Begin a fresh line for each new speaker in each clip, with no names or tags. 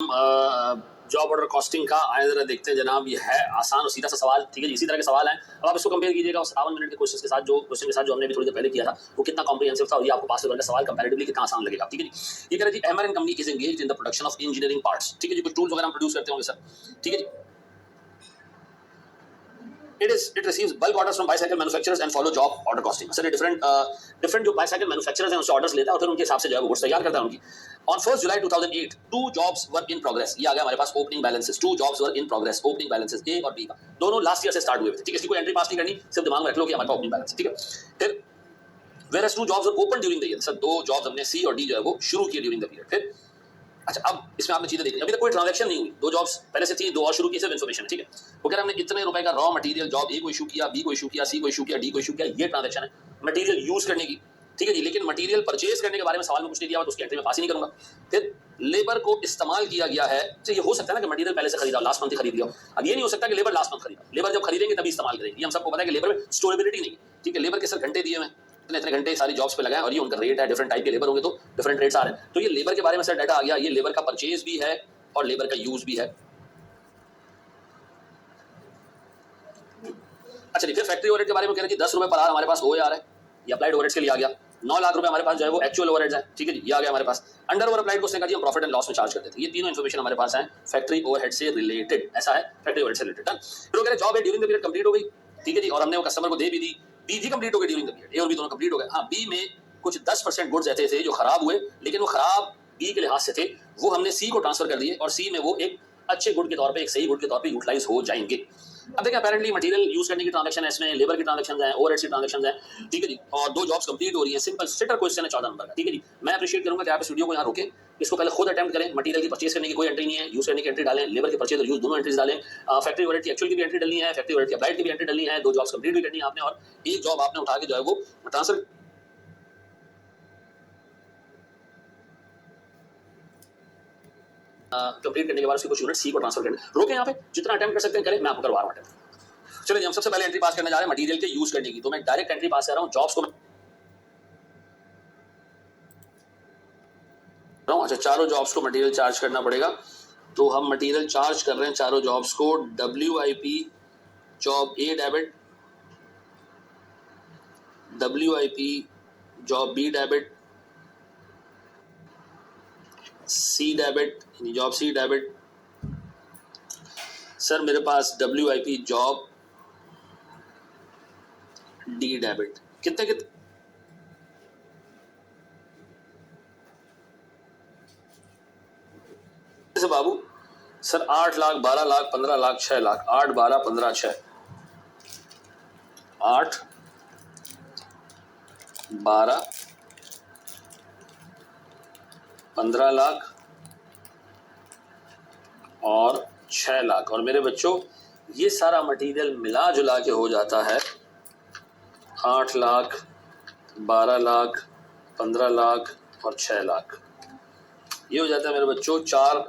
Job order costing का आए जरा देखते हैं जनाब। ये है आसान और सीधा सा सवाल, ठीक है, इसी तरह के सवाल हैं। अब आप इसको कंपेयर कीजिएगा उस 57 मिनट के क्वेश्चन के साथ जो हमने भी थोड़ी देर पहले किया था, वो कितना कॉम्प्रिहेंसिव था और ये आपको पास पेपर का सवाल कंपैरेटिवली कितना आसान लगेगा। ठीक है जी, ये कह रहे जी MRN company is engaged in the production of engineering parts. ठीक है जी, कुछ टूल्स वगैरह हम प्रोड्यूस करते होंगे सर। ठीक है जी, it receives bulk orders from bicycle manufacturers and follow job order costing. Sir different जो bicycle manufacturers हैं उनसे orders लेता है और फिर उनके हिसाब से जो है वो गुड्स तैयार करता है उनकी। On 1st July 2008, 2 jobs were in progress. ये आ गया हमारे पास opening balances. 2 jobs were in progress. Opening balances A और B का दोनों लास्ट ईयर से स्टार्ट हुए थे। ठीक है, इसकी कोई एंट्री पास नहीं करनी, सिर्फ दिमाग में रख लो कि हमारे पास ओपनिंग बैलेंस है। ठीक है, फिर whereas 2 jobs were open during the year. Sir 2 jobs हमने C और D जो है वो शुरू किए ड्यूरिंग द पीरियड। फिर अच्छा, अब इसमें आपने चीजें देखी, अभी तक कोई ट्रांजैक्शन नहीं हुई, 2 जॉब्स पहले से थी, 2 और शुरू की, सिर्फ इन्फॉर्मेशन है। ठीक है, वो कह रहा हमने इतने रुपए का रॉ मटेरियल जॉब ए को इशू किया, बी को इशू किया, सी को इशू किया, डी को इशू किया, ये ट्रांजैक्शन है मटेरियल यूज करने की। ठीक है जी, लेकिन मटेरियल परचेज करने के बारे में सवाल में कुछ नहीं दिया हुआ, तो उसकी एंट्री में पास ही नहीं करूंगा। फिर लेबर को इस्तेमाल किया गया है, तो ये हो सकता है ना कि मटेरियल पहले से खरीदा, लास्ट मंथ खरीद लिया। अब ये नहीं हो सकता कि लेबर लास्ट मंथ खरीदा, लेबर जब खरीदेंगे तभी इस्तेमाल करेंगे। हम सबको पता है कि लेबर में स्टोरेबिलिटी नहीं है। ठीक है, लेबर के सर घंटे दिए हुए, इतने घंटे सारी जॉब्स पे लगाए और ये उनका रेट है, डिफरेंट टाइप के लेबर होंगे तो डिफरेंट रेट्स आ रहे हैं। तो ये लेबर के बारे में सर डाटा आ गया, ये लेबर का परचेज भी है और लेबर का यूज भी है। अच्छा जी, फिर फैक्ट्री ओवरहेड के बारे में कह रहे हैं 10 रुपए पर आवर हमारे पास OAR है, ये अप्लाइड ओवरहेड्स के लिए आ गया। 9 लाख रुपए हमारे पास जो है वो एक्चुअल ओवरहेड्स है। ठीक है जी, ये आ गया हमारे पास। अंडर ओवर अप्लाइड को उसने कहा जी हम प्रॉफिट एंड लॉस में चार्ज करते थे। ये तीनों इन्फॉर्मेशन हमारे पास है फैक्ट्री ओवरहेड से रिलेटेड, ऐसा है फैक्ट्री ओवरहेड से रिलेटेड। फिर वो कह रहे जॉब है ड्यूरिंग द पीरियड कंप्लीट हो गई। ठीक है जी, और हमने वो कस्टमर को दे भी दी, बी भी कंप्लीट हो गई ड्यूरिंग द पीरियड, ए और बी दोनों कंप्लीट हो गए। हाँ, बी में कुछ 10% गुड्स ऐसे थे जो खराब हुए, लेकिन वो खराब बी के लिहाज से थे, वो हमने सी को ट्रांसफर कर दिए और सी में वो एक अच्छे गुड के तौर पे, एक सही गुड के तौर पे यूटिलाइज हो जाएंगे। अब देखिए अपेरेंटली मटेरियल यूज करने की ट्रांजैक्शन है, इसमें लेबर की ट्रांजैक्शन है, ओवरहेड्स की ट्रांजैक्शन है। ठीक है जी, और 2 जॉब्स कंप्लीट हो रही है। सिंपल स्ट्रेटर क्वेश्चन है 14 नंबर का। ठीक है जी, मैं अप्रिशिएट करूंगा कि आप इस वीडियो को यहाँ रोकें, इसको पहले खुद अटेम्प्ट करें। मटेरियल की परचेज करने की कोई एंट्री नहीं है, यूज करने की एंट्री डालें, लेबर की परचेज और यूज दोनों एंट्रीज डालें, फैक्ट्री ओवरहेड की एक्चुअल की भी एंट्री डालनी है, फैक्ट्री ओवरहेड की अप्लाइड की भी एंट्री डालनी है, 2 जॉब्स कंप्लीट भी करनी है आपने, और एक जॉब आपने उठा के जो है वो ट्रांसफर कंप्लीट करने के बाद उसकी कुछ यूनिट सी को ट्रांसफर करने। रोके यहाँ पे, जितना अटेम्प्ट कर सकते हैं करें, मैं आपको करवा रहा हूँ अटेम्प्ट। चलिए हम सबसे पहले एंट्री पास करने जा रहे हैं मटेरियल के यूज करने की, तो मैं डायरेक्ट एंट्री पास कर रहा हूँ जॉब्स को। अच्छा, चारों जॉब्स को मटेरियल चार्ज करना पड़ेगा, तो हम मटेरियल चार्ज कर रहे हैं चारों जॉब्स को। WIP जॉब ए debit, WIP job B debit, C debit job C debit. Sir मेरे पास WIP जॉब डी डेबिट कितने कितने से बाबू? सर 8 लाख, 12 लाख, 15 लाख, 6 लाख। 8, 12, 15, 6, 8, 12, 15 लाख और 6 लाख। और मेरे बच्चों ये सारा मटेरियल मिला जुला के हो जाता है 8 लाख, 12 लाख, 15 लाख और 6 लाख। ये हो जाता है मेरे बच्चों 4,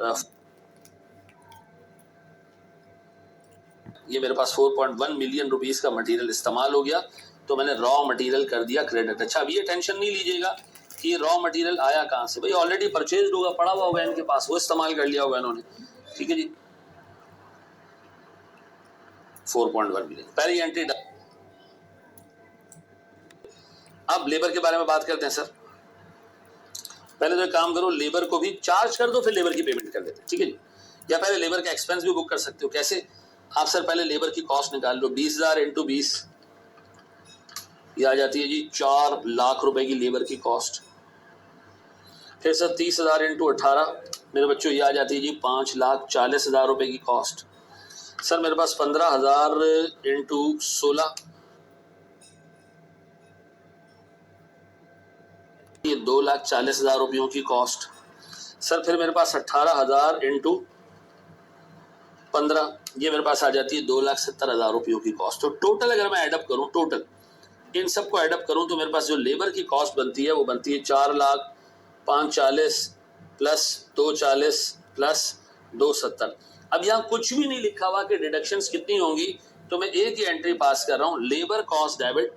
ये मेरे पास 4.1 मिलियन रुपीस का मटेरियल इस्तेमाल हो गया, तो मैंने रॉ मटेरियल कर दिया क्रेडिट। अच्छा, अब ये टेंशन नहीं लीजिएगा कि रॉ मटेरियल आया कहाँ से, भाई ऑलरेडी परचेज होगा, पड़ा हुआ होगा इनके पास, वो इस्तेमाल कर लिया होगा इन्होंने। ठीक है जी, 4.1 मिलियन पहली एंट्री। अब लेबर के बारे में बात करते हैं सर। पहले तो एक काम करो, लेबर को भी चार्ज कर दो, फिर लेबर की पेमेंट कर देते हैं। ठीक है जी, या पहले लेबर का एक्सपेंस भी बुक कर सकते हो। कैसे? आप सर पहले लेबर की कॉस्ट निकाल लो, 20,000 इंटू 20, ये आ जाती है जी 4 लाख रुपए की लेबर की कॉस्ट। फिर सर 30,000 इंटू 18 मेरे बच्चों ये आ जाती है जी 5,40,000 रुपए की कॉस्ट। सर मेरे पास 15,000 इंटू 16, ये 2,40,000 रुपयों की कॉस्ट। सर फिर मेरे पास 18,000 इंटू 15, ये मेरे पास आ जाती है 2,70,000 रुपयों की कॉस्ट। तो टोटल अगर मैं एडअप करूं, टोटल इन सबको एडअप करूं, तो मेरे पास जो लेबर की कॉस्ट बनती है वो बनती है 4,05,40 प्लस 2,40 प्लस 2,70। अब यहाँ कुछ भी नहीं लिखा हुआ कि डिडक्शंस कितनी होंगी, तो मैं एक ही एंट्री पास कर रहा हूं, लेबर कॉस्ट डेबिट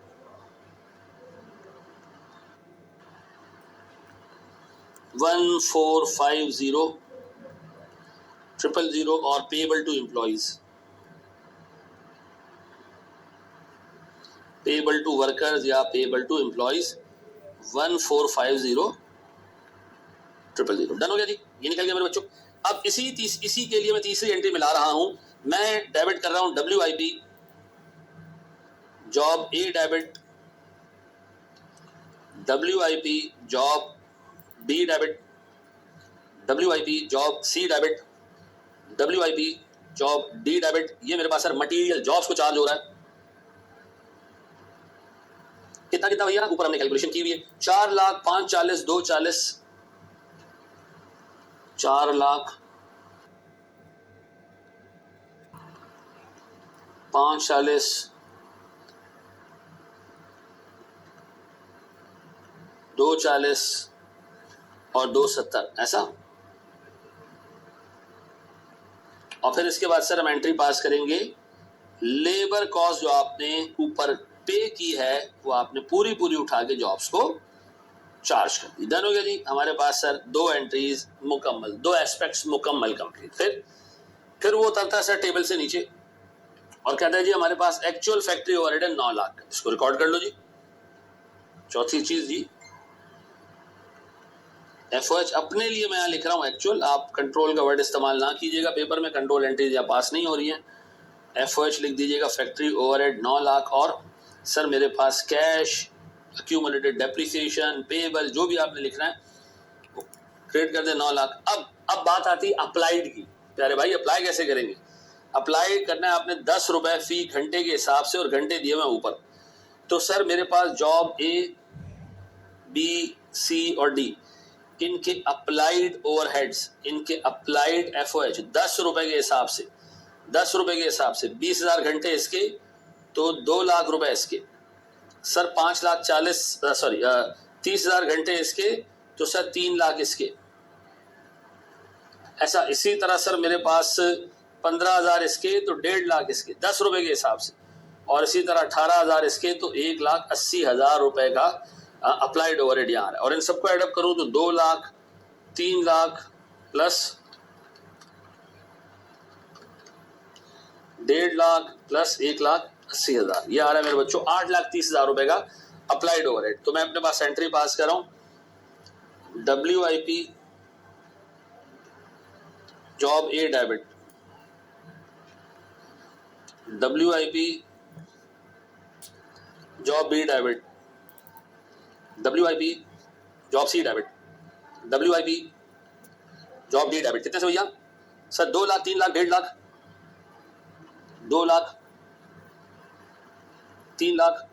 1450 000 और payable to employees, payable to workers या पेएबल टू एम्प्लॉइज 1450000। डन हो गया जी, ये निकल गया मेरे बच्चों। अब इसी के लिए मैं तीसरी एंट्री मिला रहा हूं, मैं डेबिट कर रहा हूं WIP जॉब ए debit, WIP job B debit, WIP job C debit, WIP job D debit. ये मेरे पास सर मटेरियल जॉब्स को चार्ज हो रहा है। कितना कितना भैया, ऊपर हमने कैलकुलेशन की हुई है, 4 लाख 5 40 2 40, 4 लाख 5 40 2 40 और 2 70 ऐसा। और फिर इसके बाद सर हम एंट्री पास करेंगे, लेबर कॉस्ट जो आपने ऊपर पे की है वो आपने पूरी पूरी उठा के जॉब्स को चार्ज कर दी। डन हो गया जी, हमारे पास सर 2 एंट्रीज मुकम्मल, 2 एस्पेक्ट्स मुकम्मल कंप्लीट। फिर वो उतरता है सर टेबल से नीचे और कहता है जी हमारे पास एक्चुअल फैक्ट्री ओवरहेड है 9 लाख, इसको रिकॉर्ड कर लो जी। चौथी चीज जी, FOH अपने लिए मैं यहाँ लिख रहा हूँ एक्चुअल, आप कंट्रोल का वर्ड इस्तेमाल ना कीजिएगा पेपर में, कंट्रोल एंट्रीज यहाँ पास नहीं हो रही है। FOH लिख दीजिएगा फैक्ट्री ओवरहेड 9 लाख, और सर मेरे पास कैश, अक्यूमुलेटेड डेप्रिसिएशन, पेएबल जो भी आपने लिखना है वो क्रिएट कर दे 9 लाख। अब बात आती है अप्लाइड की। प्यारे भाई अप्लाई कैसे करेंगे? अप्लाई करना है आपने 10 रुपए फी घंटे के हिसाब से, और घंटे दिए हुए ऊपर। तो सर मेरे पास जॉब A, B, C और D, इनके अप्लाइड ओवरहेड्स, इनके अप्लाइड FOH 10 रुपए के हिसाब से, 10 रुपए के हिसाब से 20,000 घंटे इसके, तो 2 लाख रुपए इसके। सर 5 लाख 40 सॉरी 30,000 घंटे इसके, तो सर 3 लाख इसके। ऐसा इसी तरह सर मेरे पास 15,000 इसके, तो 1.5 लाख इसके 10 रुपए के हिसाब से, और इसी तरह 18,000 इसके, तो 1,80,000 रुपए का अप्लाइड ओवरहेड यहाँ है। और इन सबको एडअप करूं तो 2 लाख 3 लाख प्लस 1.5 लाख प्लस 1,80,000, ये आ रहा है मेरे बच्चों 8,30,000 रुपए का अप्लाइड ओवरहेड। तो मैं अपने पास एंट्री पास कर रहा हूं, WIP जॉब ए debit, WIP job B debit, WIP job C debit, WIP job D debit. कितने से भैया? सर 2 लाख 3 लाख 1.5 लाख, 2 लाख 3 लाख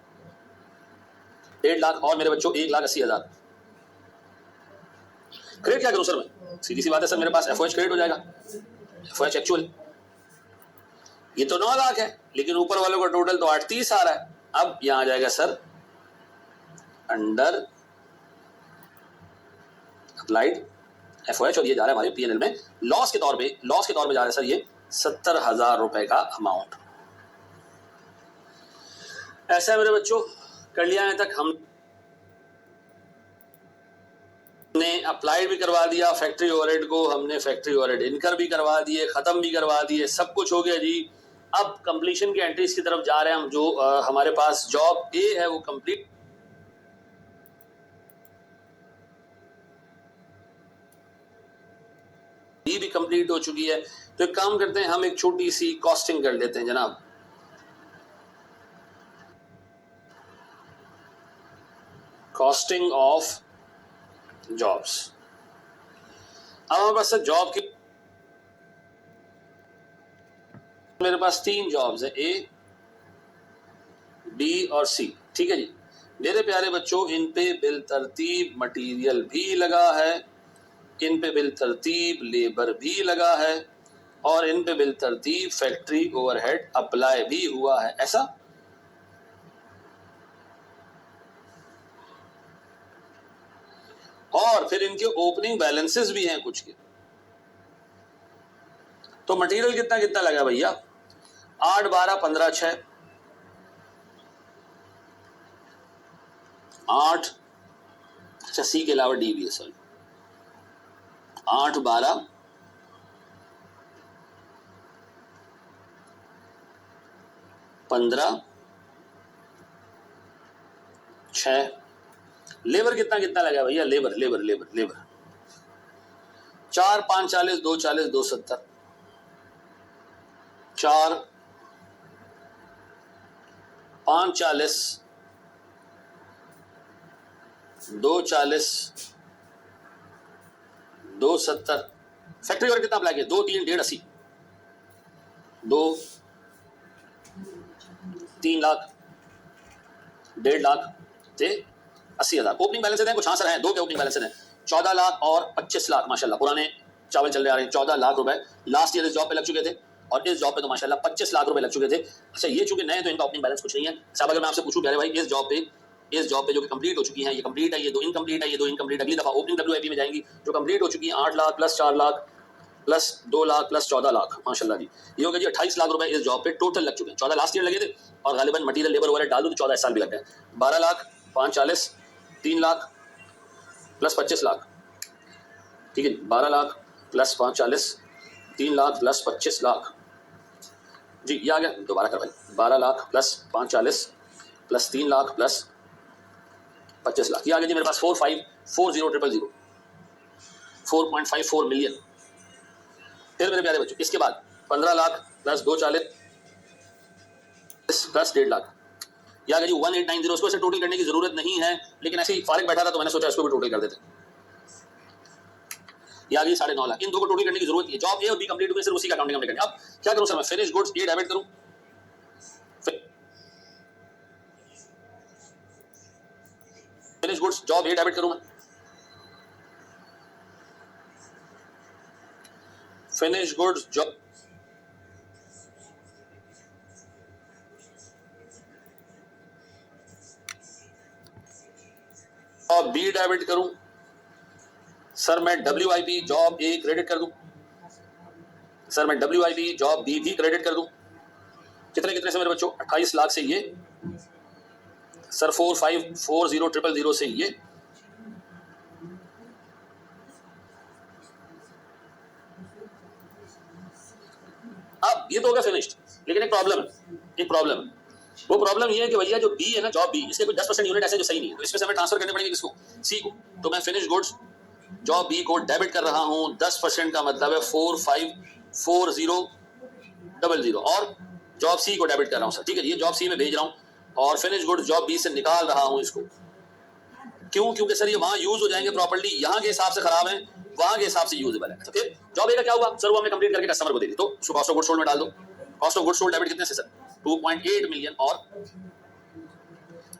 1.5 लाख, और मेरे बच्चों 1,80,000। क्रेडिट क्या करूं सर मैं? सीधी सी बात है सर, मेरे पास FOH क्रेडिट हो जाएगा, FOH एक्चुअल। ये तो 9 लाख है, लेकिन ऊपर वालों का टोटल तो 8,30 आ रहा है। अब यहां आ जाएगा सर अंडर अप्लाइड FOH, और ये जा रहा है हमारे PNL में लॉस के तौर पे जा रहा है सर ये 70,000 रुपए का अमाउंट। ऐसा है मेरे बच्चों, कर लिया है तक हमने अप्लाइड भी करवा दिया फैक्ट्री ओवरहेड को, हमने फैक्ट्री ओवरहेड इनकर भी करवा दिए, खत्म भी करवा दिए, सब कुछ हो गया जी। अब कंप्लीशन की एंट्रीज की तरफ जा रहे हैं हम। जो हमारे पास जॉब ए है वो कंप्लीट भी कंप्लीट हो चुकी है। तो एक काम करते हैं, हम एक छोटी सी कॉस्टिंग कर लेते हैं जनाब। Costing of jobs. अब हमारे पास जॉब की, मेरे पास 3 जॉब्स है, A, B और C, ठीक है जी। मेरे प्यारे बच्चों इन पे बिल तरतीब मटेरियल भी लगा है, इन पे बिल तरतीब लेबर भी लगा है, और इन पे बिल तरतीब फैक्ट्री ओवरहेड अप्लाई भी हुआ है। ऐसा और फिर इनके ओपनिंग बैलेंसेस भी हैं कुछ के। तो मटेरियल कितना कितना लगा भैया? 8 12 15 6 8, अच्छा सी के अलावा डी भी है, सॉरी 8 12 15 6 लेबर कितना कितना लगा भैया, labour labour labour labour 4 5 40 2 40 2 70 4 5 40 2 40 2 70 factory work कितना अप्लाई किया, 2 3 1.5 80 2 3 लाख 1.5 लाख से 80,000 ओपनिंग बैलेंस है, कुछ हाँ सर है, दो के ओपनिंग बैलेंस है 14 लाख और 25 लाख माशाल्लाह पुराने चावल चल रहे आ रहे हैं। 14 लाख रुपए लास्ट ईयर इस जॉब पे लग चुके थे और इस जॉब पे तो माशाल्लाह 25 लाख रुपए लग चुके थे। अच्छा ये चूंकि नए तो इनका ओपनिंग बैलेंस कुछ नहीं है साहब। अगर मैं आपसे पूछूं भाई इस जॉब पे जो कि कंप्लीट हो चुकी है, ये कंप्लीट है, ये दो इनकम्प्लीट है, ये दो इनकम्प्लीट, अगली दफा ओपनिंग WIP में जाएंगी, जो कंप्लीट हो चुकी है 8 lakh plus 4 lakh plus 2 lakh plus 14 lakh माशाल्लाह जी, ये हो गया जी 28 लाख रुपए इस जॉब पे टोटल लग चुके हैं। 14 लास्ट ईयर लगे थे और गालिबन मटीरियल लेबर वगैरह डाल दो तो 14 इस साल भी लग गए। 12 लाख 5 40 3 लाख प्लस 25 लाख, ठीक है, 12 लाख प्लस 5 40 3 लाख प्लस 25 लाख जी, ये आ गया, दोबारा कर भाई, 12 lakh plus 5 40 plus 3 lakh plus 25 lakh, ये आ गया जी मेरे पास 454000 4.54 मिलियन। फिर मेरे प्यारे बच्चों इसके बाद 15 लाख प्लस 2 40 प्लस 1.5 लाख, ये आ गया जी 1890। उसको ऐसे टोटल करने की जरूरत नहीं है, लेकिन ऐसे ही फारिग बैठा था तो मैंने सोचा इसको भी टोटल कर देते। ये आ गई 9.5 लाख, इन दो को टोटल करने की जरूरत है। जॉब ए और बी कंप्लीट हुए, सिर्फ उसी का काउंटिंग हमने करनी है। अब क्या करूं सर, मैं फिनिश गुड्स ए डेबिट करूं, फिनिश गुड्स जॉब ए डेबिट करूं, मैं finish goods job B debit करूं, सर मैं WIP जॉब ए क्रेडिट कर दूं, सर मैं WIP जॉब बी भी क्रेडिट कर दूं, कितने कितने से मेरे बच्चों, 28 लाख से ये सर, 454000 से ये, अब ये तो हो गया फिनिश्ड। लेकिन एक प्रॉब्लम है, वो प्रॉब्लम ये है कि भैया जो बी है ना, जॉब बी, इसके कुछ 10% यूनिट ऐसे जो सही नहीं है, तो इसमें से हमें ट्रांसफर करने पड़ेंगे किसको, सी को। तो मैं फिनिश गुड्स जॉब बी को डेबिट कर रहा हूं, 10% का मतलब है 454000 और जॉब सी को डेबिट कर रहा हूं सर, ठीक है, ये जॉब सी में भेज रहा हूं और फिनिश गुड्स जॉब बी से निकाल रहा हूं इसको। क्यों, क्योंकि सर ये वहां यूज हो जाएंगे प्रॉपर्ली, यहाँ के हिसाब से खराब है, वहां के हिसाब से यूजेबल है। तो फिर जॉब ए का क्या हुआ सर, वो हमने कंप्लीट करके कस्टमर को दे दी, तो उसको कॉस्ट ऑफ गुड्स सोल्ड में डाल दो। Cost of goods sold debit कितने से सर, 2.8 मिलियन और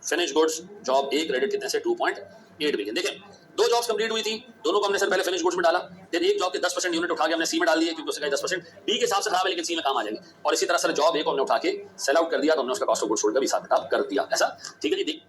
finish goods job a credit कितने से, 2.8 मिलियन। देखें दो जॉब्स कंप्लीट हुई थी, दोनों को हमने सर पहले फिनिश गुड्स में डाला, फिर एक जॉब के 10% यूनिट उठा के हमने सी में डाल दिए, क्योंकि उसका 10% बी के हिसाब से खराब है लेकिन सी में काम आ जाएंगे। और इसी तरह सर जॉब ए को हमने उठा के सेल आउट कर दिया, तो हमने उसका कॉस्ट ऑफ गुड्स सोल्ड का भी हिसाब किताब कर दिया, ऐसा ठीक है जी।